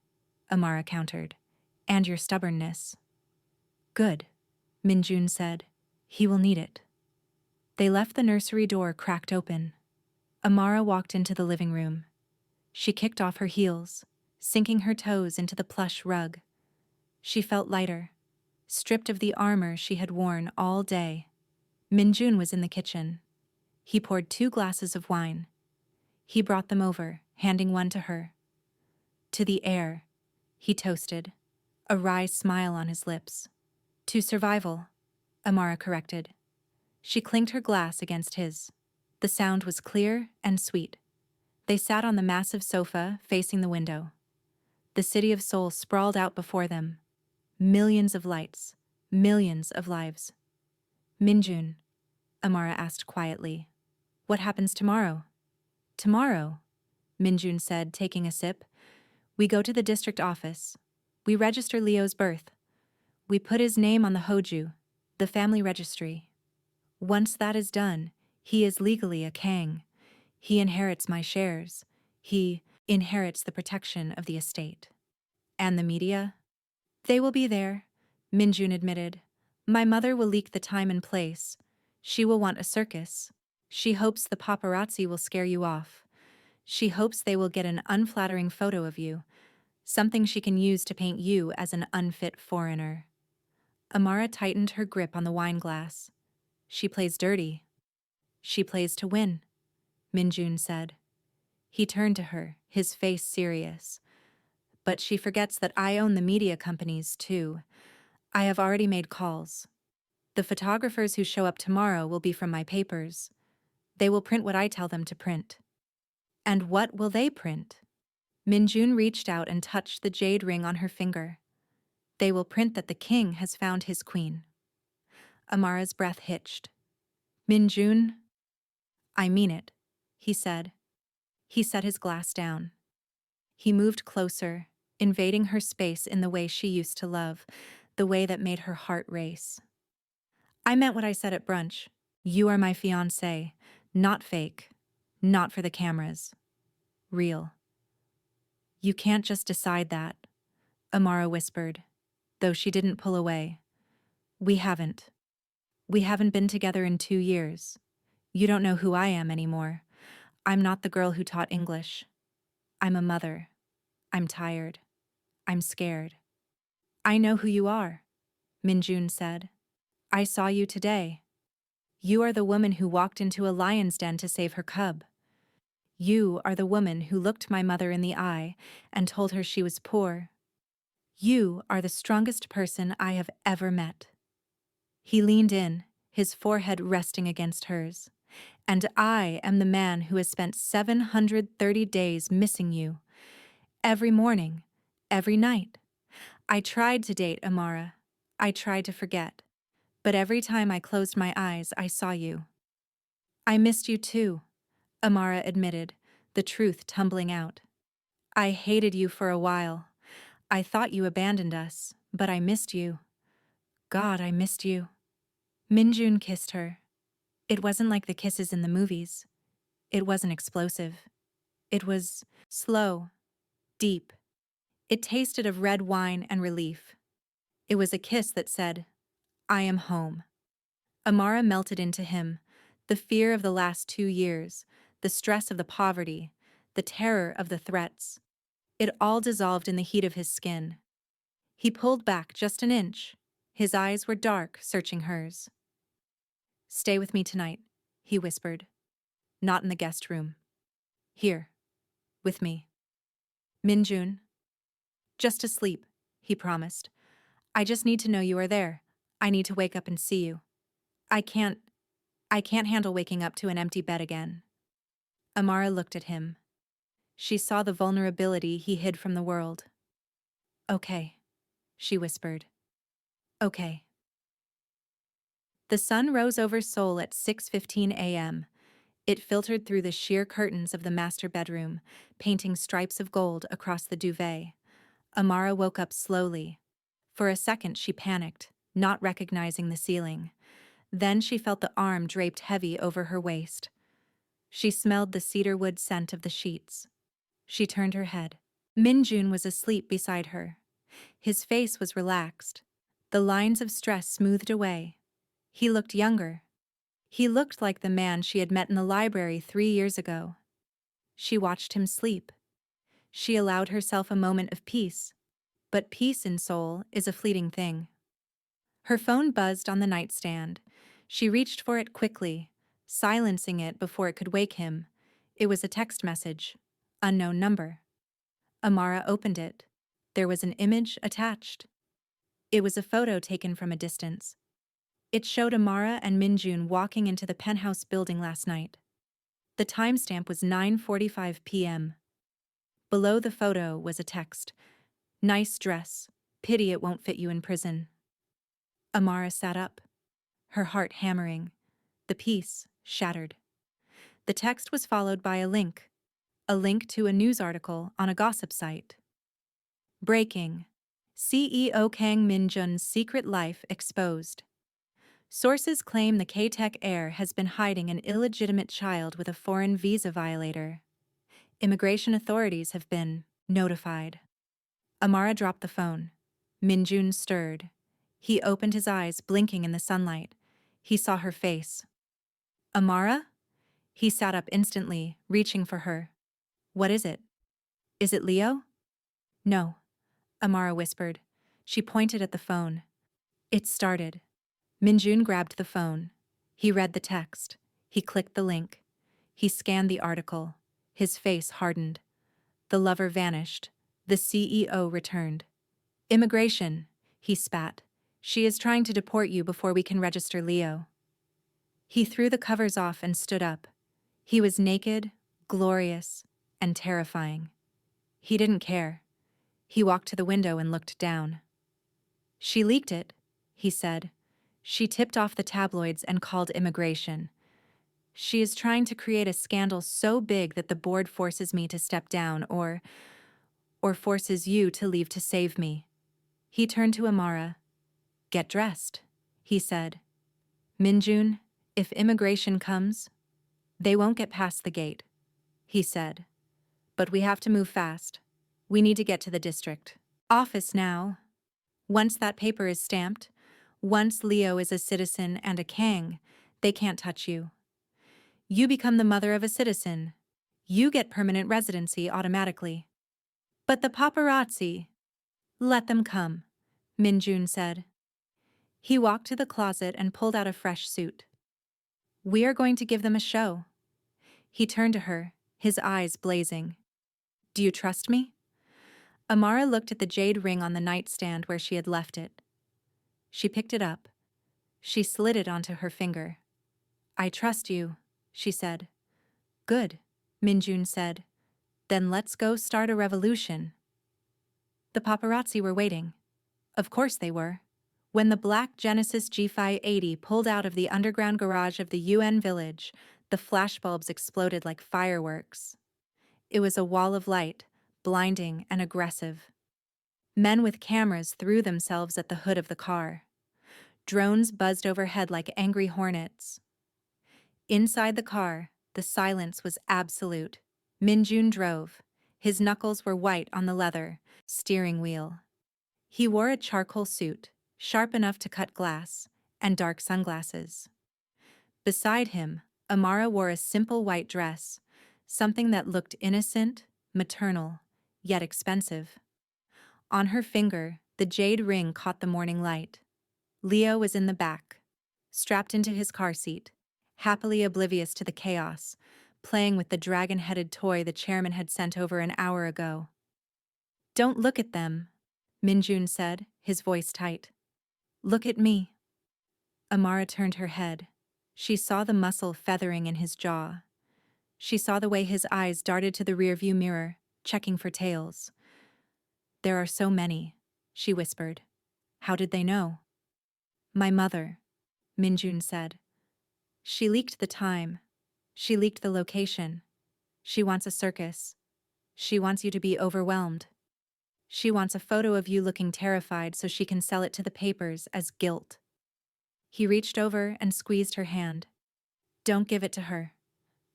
Amara countered, and your stubbornness. Good, Minjun said. He will need it. They left the nursery door cracked open. Amara walked into the living room. She kicked off her heels, sinking her toes into the plush rug. She felt lighter, stripped of the armor she had worn all day. Minjun was in the kitchen. He poured 2 glasses of wine. He brought them over, handing one to her. To the heir, he toasted, a wry smile on his lips. To survival, Amara corrected. She clinked her glass against his. The sound was clear and sweet. They sat on the massive sofa facing the window. The city of Seoul sprawled out before them. Millions of lights, millions of lives. Minjun, Amara asked quietly, what happens tomorrow? Tomorrow, Minjun said, taking a sip. We go to the district office. We register Leo's birth. We put his name on the Hoju, the family registry. Once that is done, he is legally a Kang. He inherits my shares. He inherits the protection of the estate. And the media? They will be there, Minjun admitted. My mother will leak the time and place. She will want a circus. She hopes the paparazzi will scare you off. She hopes they will get an unflattering photo of you, something she can use to paint you as an unfit foreigner. Amara tightened her grip on the wine glass. She plays dirty. She plays to win, Minjun said. He turned to her, his face serious. But she forgets that I own the media companies, too. I have already made calls. The photographers who show up tomorrow will be from my papers. They will print what I tell them to print. And what will they print? Minjun reached out and touched the jade ring on her finger. They will print that the king has found his queen. Amara's breath hitched. Minjun? I mean it, he said. He set his glass down. He moved closer, invading her space in the way she used to love, the way that made her heart race. I meant what I said at brunch. You are my fiancé, not fake, not for the cameras. Real. You can't just decide that, Amara whispered, though she didn't pull away. We haven't. We haven't been together in 2 years. You don't know who I am anymore. I'm not the girl who taught English. I'm a mother. I'm tired. I'm scared. I know who you are, Minjun said. I saw you today. You are the woman who walked into a lion's den to save her cub. You are the woman who looked my mother in the eye and told her she was poor. You are the strongest person I have ever met." He leaned in, his forehead resting against hers. "And I am the man who has spent 730 days missing you. Every morning, every night. I tried to date Amara. I tried to forget. But every time I closed my eyes, I saw you." "I missed you too," Amara admitted, the truth tumbling out. "I hated you for a while. I thought you abandoned us, but I missed you. God, I missed you." Minjun kissed her. It wasn't like the kisses in the movies. It wasn't explosive. It was slow, deep. It tasted of red wine and relief. It was a kiss that said, "I am home." Amara melted into him, the fear of the last 2 years, the stress of the poverty, the terror of the threats. It all dissolved in the heat of his skin. He pulled back just an inch. His eyes were dark, searching hers. "Stay with me tonight," he whispered. "Not in the guest room. Here. With me." "Minjun." "Just to sleep," he promised. "I just need to know you are there. I need to wake up and see you. I can't handle waking up to an empty bed again." Amara looked at him. She saw the vulnerability he hid from the world. "Okay," she whispered. "Okay." The sun rose over Seoul at 6:15 a.m. It filtered through the sheer curtains of the master bedroom, painting stripes of gold across the duvet. Amara woke up slowly. For a second she panicked, not recognizing the ceiling. Then she felt the arm draped heavy over her waist. She smelled the cedarwood scent of the sheets. She turned her head. Minjun was asleep beside her. His face was relaxed. The lines of stress smoothed away. He looked younger. He looked like the man she had met in the library 3 years ago. She watched him sleep. She allowed herself a moment of peace. But peace in Seoul is a fleeting thing. Her phone buzzed on the nightstand. She reached for it quickly, silencing it before it could wake him. It was a text message. Unknown number. Amara opened it. There was an image attached. It was a photo taken from a distance. It showed Amara and Minjun walking into the penthouse building last night. The timestamp was 9:45 p.m. Below the photo was a text. "Nice dress. Pity it won't fit you in prison." Amara sat up, her heart hammering. The peace shattered. The text was followed by a link to a news article on a gossip site. Breaking. CEO Kang Min-jun's secret life exposed. Sources claim the K-Tech heir has been hiding an illegitimate child with a foreign visa violator. Immigration authorities have been notified. Amara dropped the phone. Min-jun stirred. He opened his eyes, blinking in the sunlight. He saw her face. "Amara?" He sat up instantly, reaching for her. "What is it? Is it Leo?" "No," Amara whispered. She pointed at the phone. It started. Minjun grabbed the phone. He read the text. He clicked the link. He scanned the article. His face hardened. The lover vanished. The CEO returned. "Immigration," he spat. "She is trying to deport you before we can register Leo." He threw the covers off and stood up. He was naked, glorious, and terrifying. He didn't care. He walked to the window and looked down. "She leaked it," he said. "She tipped off the tabloids and called immigration. She is trying to create a scandal so big that the board forces me to step down or forces you to leave to save me." He turned to Amara. "Get dressed," he said. "Minjun, if immigration comes, they won't get past the gate," he said. "But we have to move fast. We need to get to the district office now. Once that paper is stamped, once Leo is a citizen and a Kang, they can't touch you. You become the mother of a citizen. You get permanent residency automatically. But the paparazzi, let them come," Minjun said. He walked to the closet and pulled out a fresh suit. "We are going to give them a show." He turned to her, his eyes blazing. "Do you trust me?" Amara looked at the jade ring on the nightstand where she had left it. She picked it up. She slid it onto her finger. "I trust you," she said. "Good," Minjun said. "Then let's go start a revolution." The paparazzi were waiting. Of course they were. When the black Genesis G580 pulled out of the underground garage of the UN village, the flashbulbs exploded like fireworks. It was a wall of light, blinding and aggressive. Men with cameras threw themselves at the hood of the car. Drones buzzed overhead like angry hornets. Inside the car, the silence was absolute. Minjun drove. His knuckles were white on the leather steering wheel. He wore a charcoal suit, sharp enough to cut glass, and dark sunglasses. Beside him, Amara wore a simple white dress, something that looked innocent, maternal, yet expensive. On her finger, the jade ring caught the morning light. Leo was in the back, strapped into his car seat, happily oblivious to the chaos, playing with the dragon-headed toy the chairman had sent over an hour ago. "Don't look at them," Minjun said, his voice tight. "Look at me." Amara turned her head. She saw the muscle feathering in his jaw. She saw the way his eyes darted to the rearview mirror, checking for tails. "There are so many," she whispered. "How did they know?" "My mother," Minjun said. "She leaked the time. She leaked the location. She wants a circus. She wants you to be overwhelmed. She wants a photo of you looking terrified so she can sell it to the papers as guilt." He reached over and squeezed her hand. "Don't give it to her.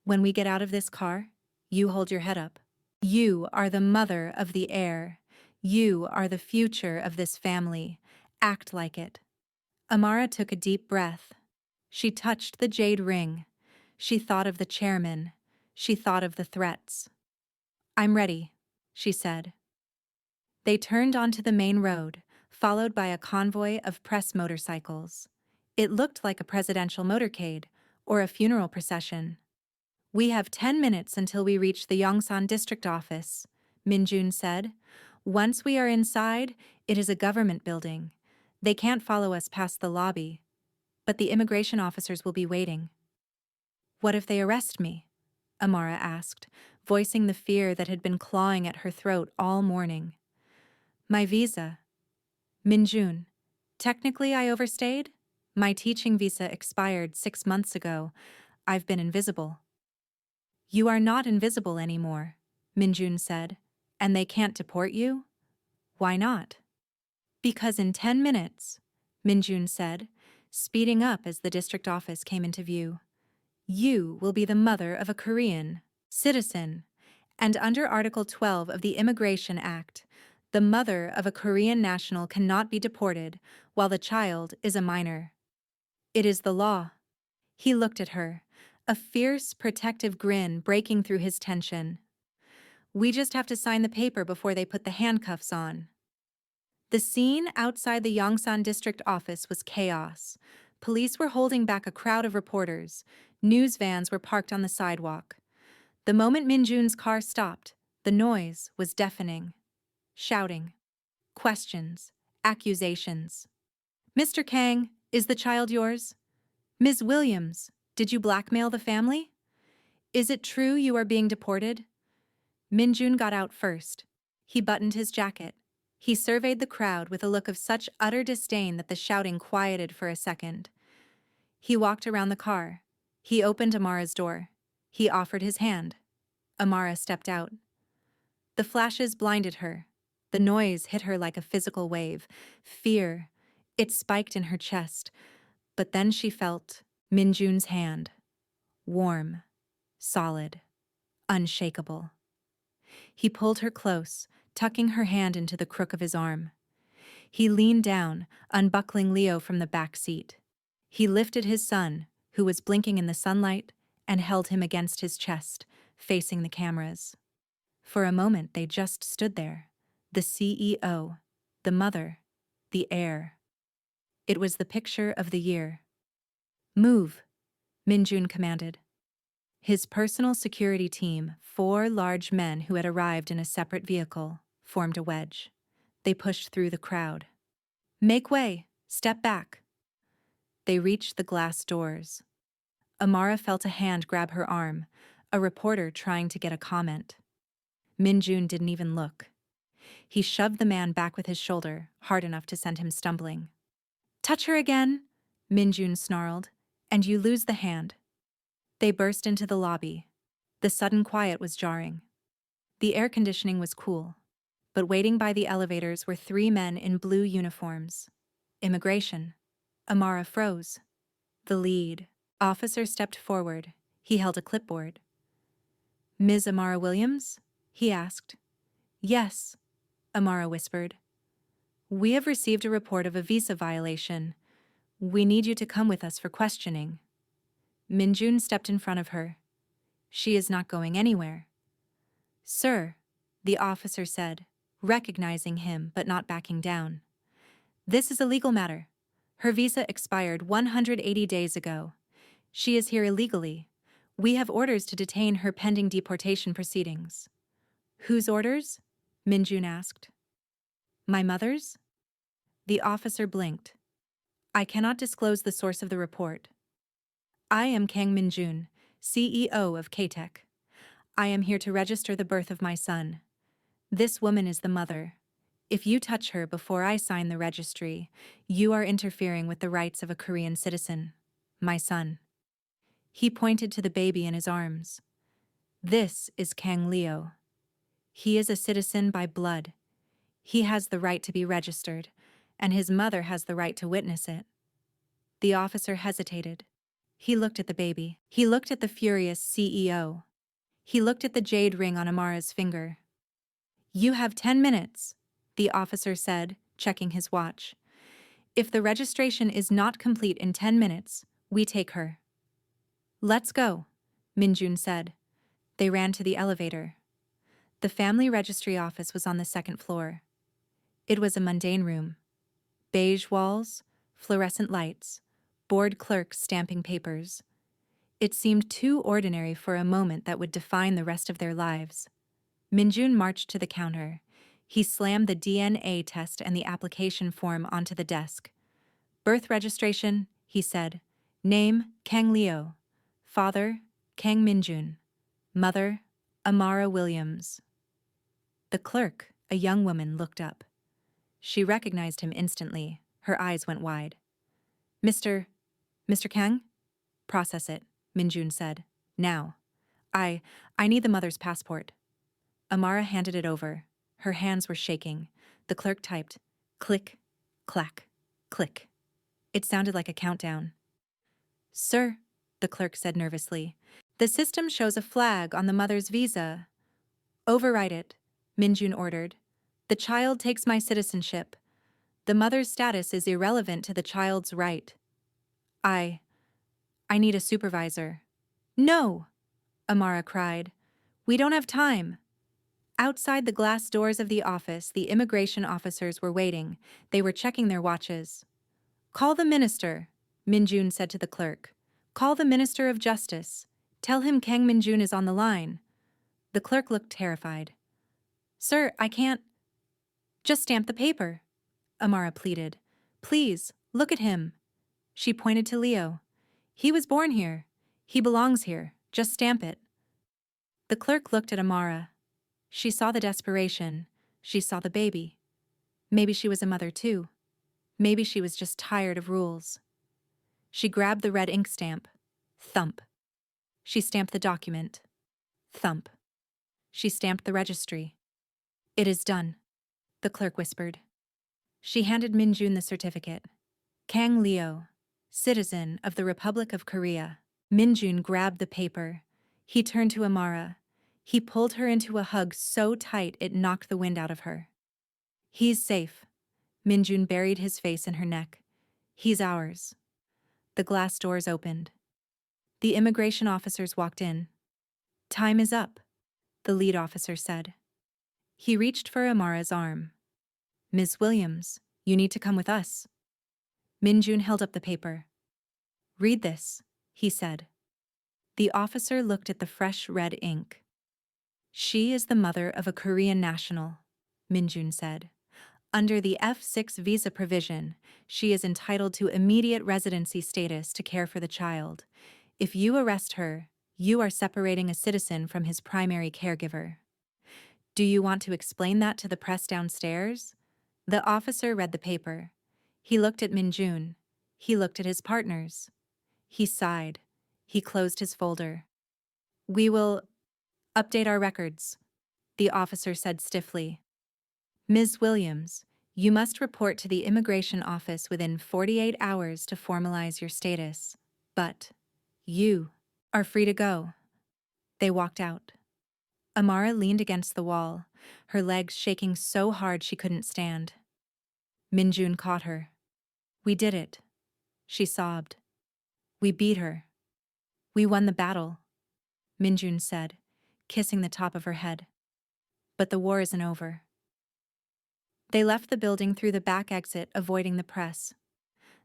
When we get out of this car, you hold your head up. You are the mother of the heir. You are the future of this family. Act like it." Amara took a deep breath. She touched the jade ring. She thought of the chairman. She thought of the threats. "I'm ready," she said. They turned onto the main road, followed by a convoy of press motorcycles. It looked like a presidential motorcade or a funeral procession. "We have 10 minutes until we reach the Yongsan district office," Minjun said. "Once we are inside, it is a government building. They can't follow us past the lobby, but the immigration officers will be waiting." "What if they arrest me?" Amara asked, voicing the fear that had been clawing at her throat all morning. "My visa." "Minjun, technically I overstayed. My teaching visa expired 6 months ago. I've been invisible." "You are not invisible anymore," Minjun said. "And they can't deport you?" "Why not?" "Because in 10 minutes," Minjun said, speeding up as the district office came into view, "you will be the mother of a Korean citizen, and under Article 12 of the Immigration Act, the mother of a Korean national cannot be deported while the child is a minor. It is the law." He looked at her, a fierce, protective grin breaking through his tension. "We just have to sign the paper before they put the handcuffs on." The scene outside the Yongsan district office was chaos. Police were holding back a crowd of reporters. News vans were parked on the sidewalk. The moment Minjun's car stopped, the noise was deafening. Shouting. Questions. Accusations. "Mr. Kang, is the child yours? Ms. Williams, did you blackmail the family? Is it true you are being deported?" Minjun got out first. He buttoned his jacket. He surveyed the crowd with a look of such utter disdain that the shouting quieted for a second. He walked around the car. He opened Amara's door. He offered his hand. Amara stepped out. The flashes blinded her. The noise hit her like a physical wave. Fear. It spiked in her chest. But then she felt Minjun's hand. Warm. Solid. Unshakable. He pulled her close, tucking her hand into the crook of his arm. He leaned down, unbuckling Leo from the back seat. He lifted his son, who was blinking in the sunlight, and held him against his chest, facing the cameras. For a moment they just stood there. The CEO, the mother, the heir. It was the picture of the year. Move, Minjun commanded. His personal security team, 4 large men who had arrived in a separate vehicle, formed a wedge. They pushed through the crowd. Make way! Step back! They reached the glass doors. Amara felt a hand grab her arm, a reporter trying to get a comment. Minjun didn't even look. He shoved the man back with his shoulder, hard enough to send him stumbling. Touch her again, Minjun snarled, and you lose the hand. They burst into the lobby. The sudden quiet was jarring. The air conditioning was cool, but waiting by the elevators were 3 men in blue uniforms. Immigration. Amara froze. The lead officer stepped forward. He held a clipboard. Ms. Amara Williams? He asked. Yes, Amara whispered. We have received a report of a visa violation. We need you to come with us for questioning. Minjun stepped in front of her. She is not going anywhere. Sir, the officer said, recognizing him but not backing down. This is a legal matter. Her visa expired 180 days ago. She is here illegally. We have orders to detain her pending deportation proceedings. Whose orders? Minjun asked. My mother's? The officer blinked. I cannot disclose the source of the report. I am Kang Minjun, CEO of K-Tech. I am here to register the birth of my son. This woman is the mother. If you touch her before I sign the registry, you are interfering with the rights of a Korean citizen, my son. He pointed to the baby in his arms. This is Kang Leo. He is a citizen by blood. He has the right to be registered, and his mother has the right to witness it. The officer hesitated. He looked at the baby. He looked at the furious CEO. He looked at the jade ring on Amara's finger. You have 10 minutes, the officer said, checking his watch. If the registration is not complete in 10 minutes, we take her. Let's go, Minjun said. They ran to the elevator. The family registry office was on the 2nd floor. It was a mundane room. Beige walls, fluorescent lights, bored clerks stamping papers. It seemed too ordinary for a moment that would define the rest of their lives. Minjun marched to the counter. He slammed the DNA test and the application form onto the desk. Birth registration, he said. Name, Kang Leo. Father, Kang Minjun. Mother, Amara Williams. The clerk, a young woman, looked up. She recognized him instantly. Her eyes went wide. Mr. Kang? Process it, Minjun said. Now. I need the mother's passport. Amara handed it over. Her hands were shaking. The clerk typed, click, clack, click. It sounded like a countdown. Sir, the clerk said nervously, the system shows a flag on the mother's visa. Overwrite it, Minjun ordered. The child takes my citizenship. The mother's status is irrelevant to the child's right. I need a supervisor. No, Amara cried. We don't have time. Outside the glass doors of the office, the immigration officers were waiting. They were checking their watches. Call the minister, Minjun said to the clerk. Call the Minister of Justice. Tell him Kang Minjun is on the line. The clerk looked terrified. Sir, I can't. Just stamp the paper, Amara pleaded. Please, look at him. She pointed to Leo. He was born here. He belongs here. Just stamp it. The clerk looked at Amara. She saw the desperation. She saw the baby. Maybe she was a mother too. Maybe she was just tired of rules. She grabbed the red ink stamp. Thump. She stamped the document. Thump. She stamped the registry. It is done, the clerk whispered. She handed Minjun the certificate. Kang Leo, citizen of the Republic of Korea. Minjun grabbed the paper. He turned to Amara. He pulled her into a hug so tight it knocked the wind out of her. He's safe. Minjun buried his face in her neck. He's ours. The glass doors opened. The immigration officers walked in. Time is up, the lead officer said. He reached for Amara's arm. Ms. Williams, you need to come with us. Minjun held up the paper. "Read this," he said. The officer looked at the fresh red ink. "She is the mother of a Korean national," Minjun said. "Under the F6 visa provision, she is entitled to immediate residency status to care for the child. If you arrest her, you are separating a citizen from his primary caregiver. Do you want to explain that to the press downstairs?" The officer read the paper. He looked at Minjun. He looked at his partners. He sighed. He closed his folder. "We will update our records," the officer said stiffly. "Ms. Williams, you must report to the immigration office within 48 hours to formalize your status. But you are free to go." They walked out. Amara leaned against the wall, her legs shaking so hard she couldn't stand. Minjun caught her. "We did it," she sobbed. "We beat her. We won the battle," Minjun said, kissing the top of her head. "But the war isn't over." They left the building through the back exit, avoiding the press.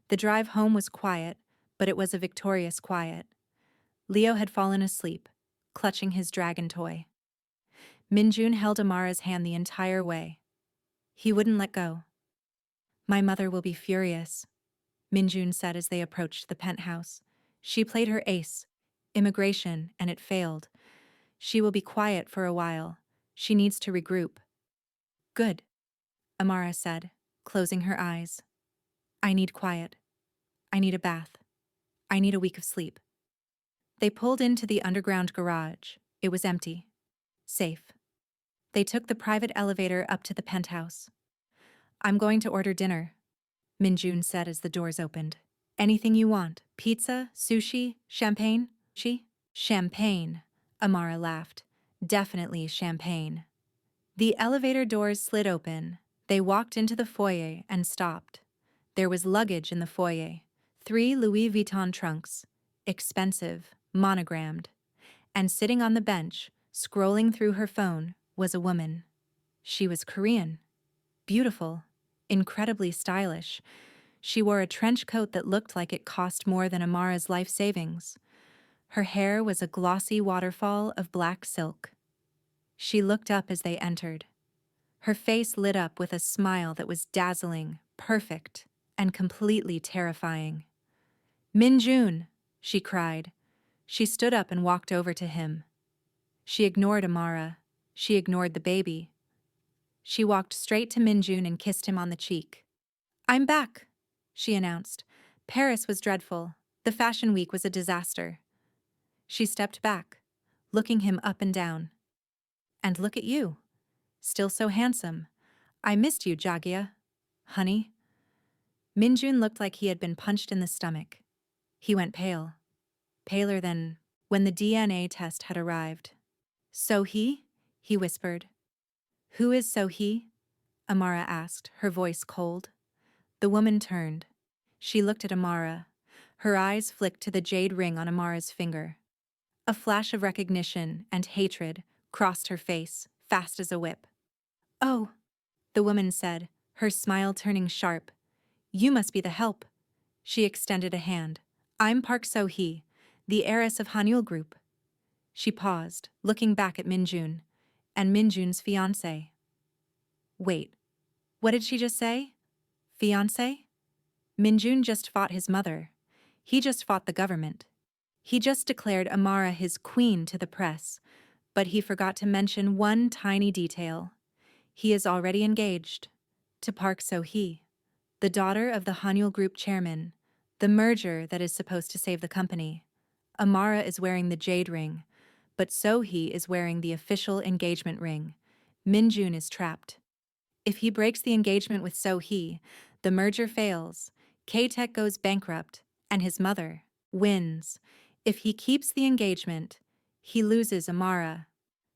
The drive home was quiet, but it was a victorious quiet. Leo had fallen asleep, clutching his dragon toy. Minjun held Amara's hand the entire way. He wouldn't let go. "My mother will be furious," Minjun said as they approached the penthouse. "She played her ace, immigration, and it failed. She will be quiet for a while. She needs to regroup." "Good," Amara said, closing her eyes. "I need quiet. I need a bath. I need a week of sleep." They pulled into the underground garage. It was empty. Safe. They took the private elevator up to the penthouse. "I'm going to order dinner," Minjun said as the doors opened. "Anything you want. Pizza, sushi, champagne?" "Champagne," Amara laughed. "Definitely champagne." The elevator doors slid open. They walked into the foyer and stopped. There was luggage in the foyer. 3 Louis Vuitton trunks. Expensive, monogrammed. And sitting on the bench, scrolling through her phone, was a woman. She was Korean. Beautiful. Incredibly stylish. She wore a trench coat that looked like it cost more than Amara's life savings. Her hair was a glossy waterfall of black silk. She looked up as they entered. Her face lit up with a smile that was dazzling, perfect, and completely terrifying. "Minjun!" she cried. She stood up and walked over to him. She ignored Amara. She ignored the baby. She walked straight to Minjun and kissed him on the cheek. "I'm back," she announced. "Paris was dreadful. The fashion week was a disaster." She stepped back, looking him up and down. "And look at you. Still so handsome. I missed you, Jagia. Honey." Minjun looked like he had been punched in the stomach. He went pale. Paler than when the DNA test had arrived. "So-hee?" he whispered. "Who is So-hee?" Amara asked, her voice cold. The woman turned. She looked at Amara. Her eyes flicked to the jade ring on Amara's finger. A flash of recognition and hatred crossed her face, fast as a whip. "Oh," the woman said, her smile turning sharp. "You must be the help." She extended a hand. "I'm Park So-hee, the heiress of Hanyul Group." She paused, looking back at Minjun, and Minjun's fiancé. Wait, what did she just say? Fiancé? Minjun just fought his mother. He just fought the government. He just declared Amara his queen to the press, but he forgot to mention one tiny detail. He is already engaged to Park So-hee, the daughter of the Hanyul Group chairman, the merger that is supposed to save the company. Amara is wearing the jade ring, but So-hee is wearing the official engagement ring. Minjun is trapped. If he breaks the engagement with So-hee, the merger fails, K-Tech goes bankrupt, and his mother wins. If he keeps the engagement, he loses Amara.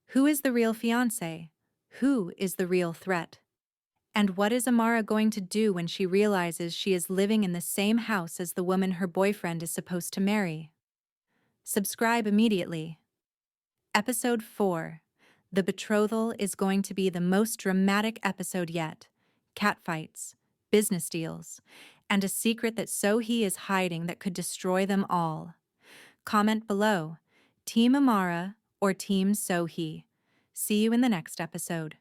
Who is the real fiancé? Who is the real threat? And what is Amara going to do when she realizes she is living in the same house as the woman her boyfriend is supposed to marry? Subscribe immediately. Episode 4. The betrothal is going to be the most dramatic episode yet. Catfights, business deals, and a secret that Sohee is hiding that could destroy them all. Comment below, Team Amara or Team Sohee. See you in the next episode.